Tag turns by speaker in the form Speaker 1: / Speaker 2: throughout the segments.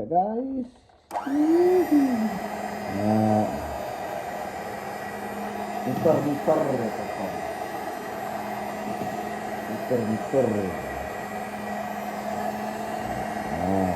Speaker 1: guys. Nah, muter-muter muter-muter. Nah,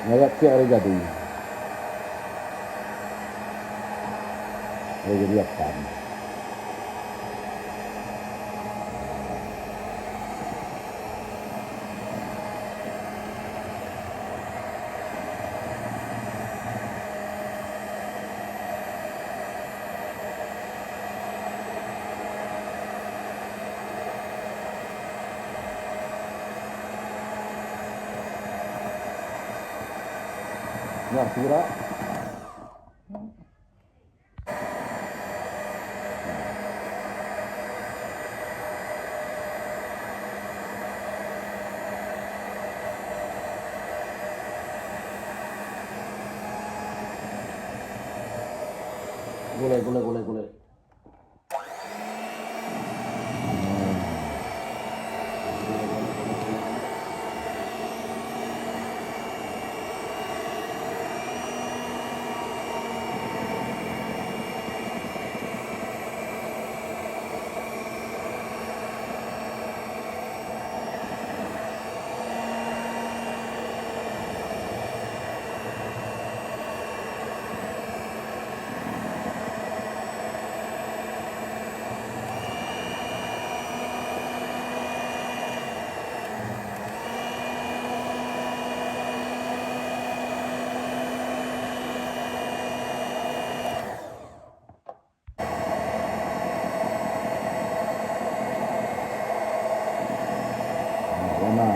Speaker 1: ngeliat kayak ada jadi. Jadi apa? Nah, surat. Boleh. Warna.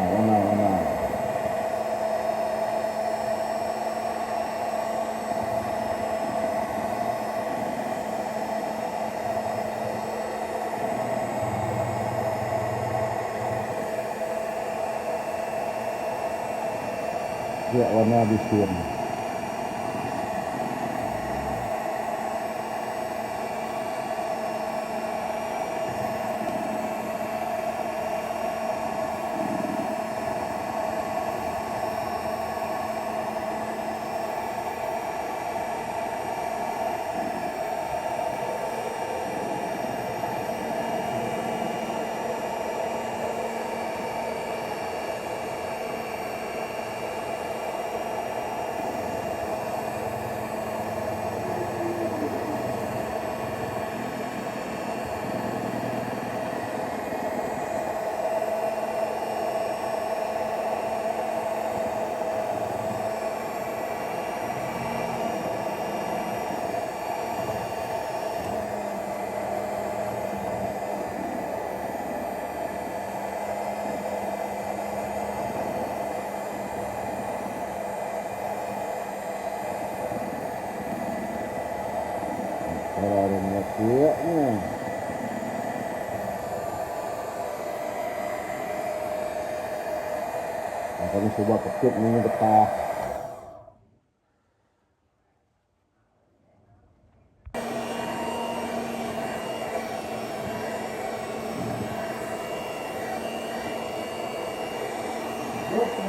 Speaker 1: Ya, warna bisin. Kalau ada minyak kuyaknya. Nah, kami coba kecil ini betah.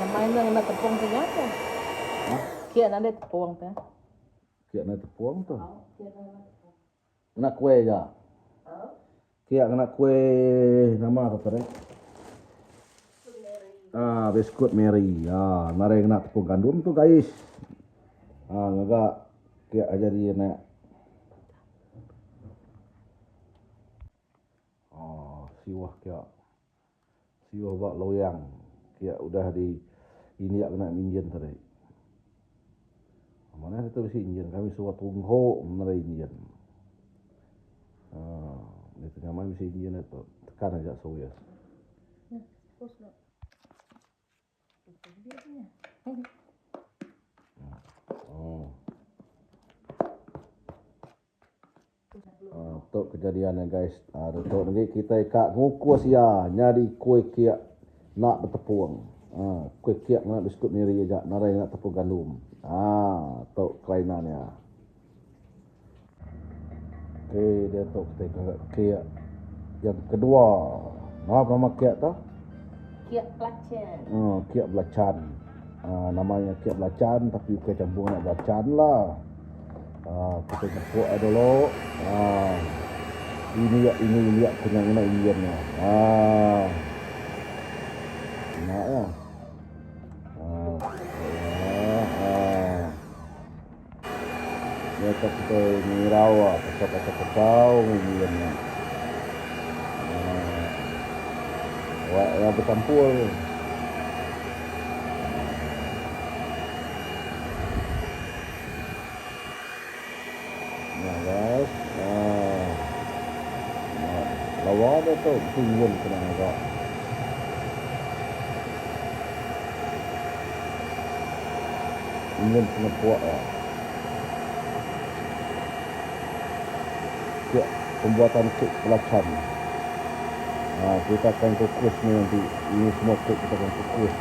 Speaker 2: Main na tepung punya tu.
Speaker 1: Hah?
Speaker 2: Kian ada tepung tu.
Speaker 1: Kiak na tepuang tu.
Speaker 2: Kian ada tepung.
Speaker 1: Kena kue je. Kiak kena kue nama apa tu? Biskut Mary. Nare kena tepung gandum tu guys. Agak kiak aja dia nak. Siwah kiak. Siwah bak loyang. Kiak udah di ini ya kena injen tadi. Mana itu besi injen kami suat tungho menara injen. Itu nyaman besi injen itu tekan aja soya.
Speaker 2: Ya, terus nak.
Speaker 1: Untuk kejadiannya guys, untuk nanti kita ikak ngukus ya nyari kue kiak nak bertepung. Kue kiak nak biskut miri aja, narai nak tepung gandum. Untuk kelainannya. Oke, dia untuk kita kiak yang kedua. Maaf nama kiak tu?
Speaker 2: Kiak pelacen.
Speaker 1: Kiak belacan. Namanya kiak belacan tapi bukan campur nak belacan lah. Kita ngepuk dulu. Ini lihat kenyang ikannya. Enak ya. Dia kita ngirau kacau ikannya. Yang bercampur. Nah guys, lawa dia tu tunggu kena agak. Ingin kena puak lah. Kek pembuatan kek belacan. Kita akan kukus ni nanti. Ini semua kek kita akan kukus.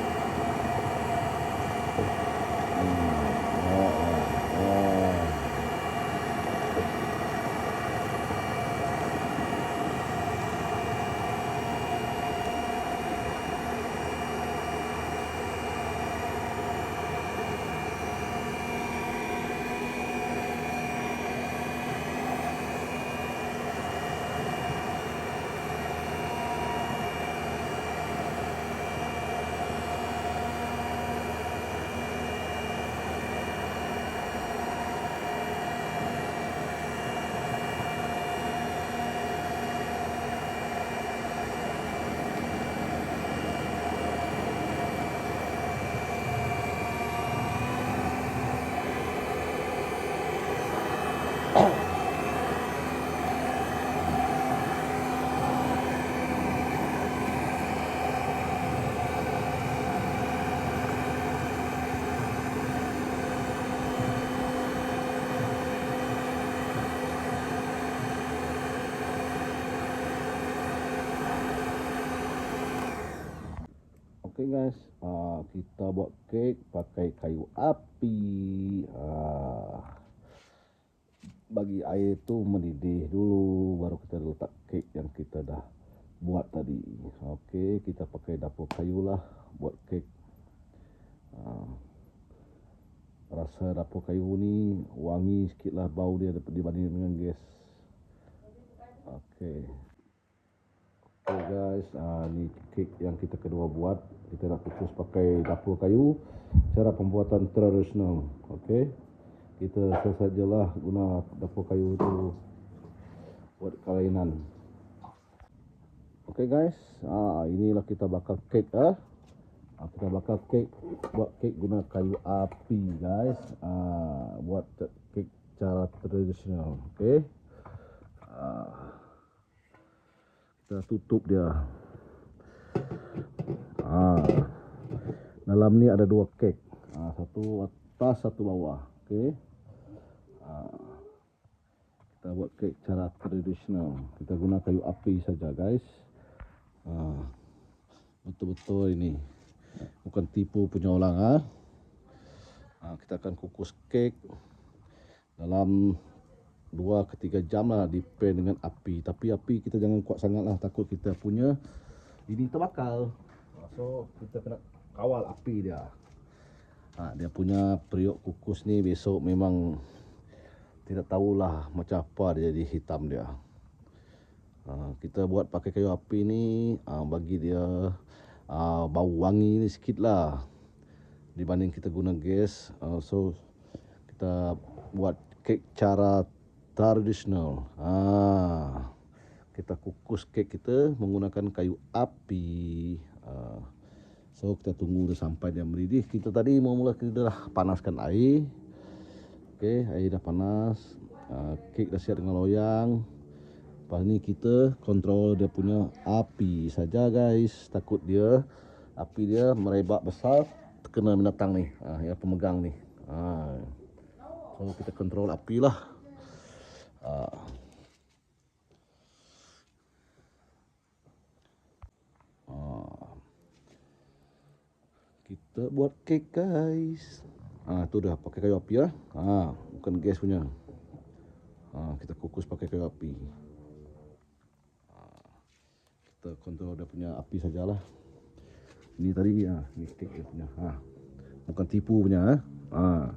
Speaker 1: Okay guys, kita buat kek pakai kayu api. Bagi air tu mendidih dulu, baru kita letak kek yang kita dah buat tadi. Okay, kita pakai dapur kayu lah buat kek. Rasa dapur kayu ni wangi sikit lah bau dia dibanding dengan gas. Okay guys, ni kek yang kita kedua buat. Kita nak kukus pakai dapur kayu. Cara pembuatan tradisional. Okay, kita sesajalah guna dapur kayu tu buat kelainan. Okay guys, inilah kita bakar kek. Kita bakar kek, buat kek guna kayu api guys. Buat kek cara tradisional. Okay, kita tutup dia. Dalam ni ada dua kek, satu atas satu bawah. Okay, kita buat kek cara tradisional. Kita guna kayu api saja guys. Betul-betul ini bukan tipu punya orang. Kita akan kukus kek dalam 2 ke 3 jam lah, depend dengan api. Tapi api kita jangan kuat sangat lah, takut kita punya ini terbakar. So kita kena kawal api dia. Dia punya periuk kukus ni besok memang tidak tahulah macam apa dia jadi hitam dia. Kita buat pakai kayu api ni bagi dia bau wangi ni sikit lah dibanding kita guna gas. So kita buat kek cara tradisional. Kita kukus kek kita menggunakan kayu api. So kita tunggu dia sampai dia mendidih. Kita tadi mula-mula kita dah panaskan air. Okay, air dah panas. Kek dah siap dengan loyang. Lepas ni kita kontrol dia punya api saja guys. Takut dia api dia merebak besar terkena binatang ni, yang pemegang ni. So kita kontrol api lah. Kita buat kek guys. Tu dah pakai kayu api lah. Bukan gas punya. Kita kukus pakai kayu api. Kita kita kontrol dia punya api sajalah. Ini tadi ni stick dia punya. Bukan tipu punya Ah.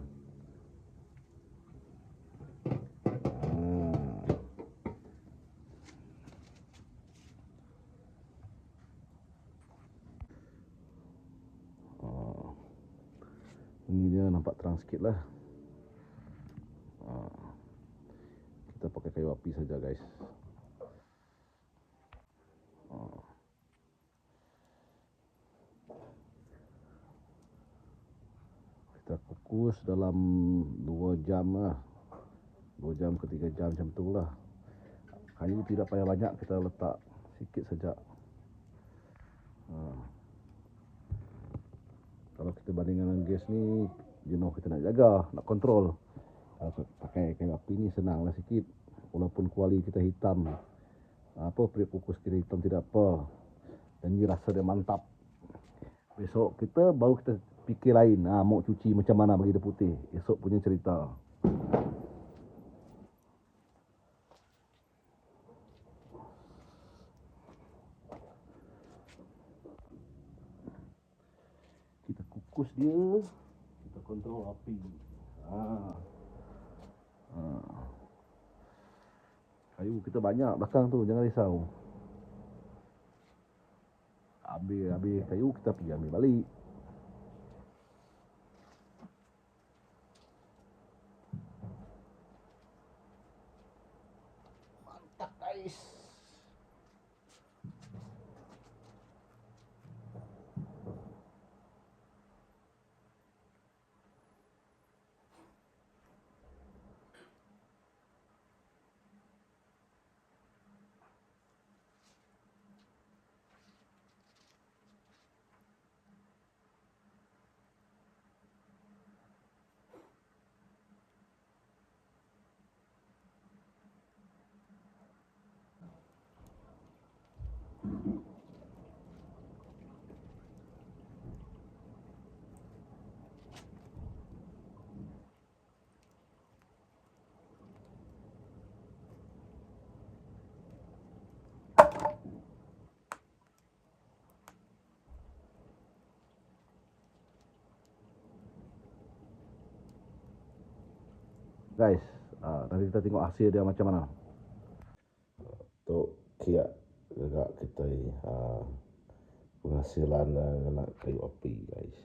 Speaker 1: Ini dia nampak terang sikit lah. Kita pakai kayu api saja guys. Kita kukus dalam 2 jam lah. 2 jam ke 3 jam macam tu lah. Kayu tidak payah banyak, kita letak sikit saja. Kalau kita bandingkan dengan gas ni, jenuh kita nak jaga, nak kontrol. Kalau pakai kayu api ni senang lah sikit. Walaupun kuali kita hitam, periuk kukus kita hitam tidak apa. Dan ni rasa dia mantap. Besok kita baru kita fikir lain. Mau cuci macam mana bagi dia putih. Esok punya cerita. Kita kukus dia, kita kontrol api. Kayu kita banyak belakang tu, jangan risau. Habis kayu kita pergi ambil balik. Mantap guys. Guys, nanti kita tengok hasil dia macam mana. Untuk kiak agak kita penghasilan dengan kayu api guys.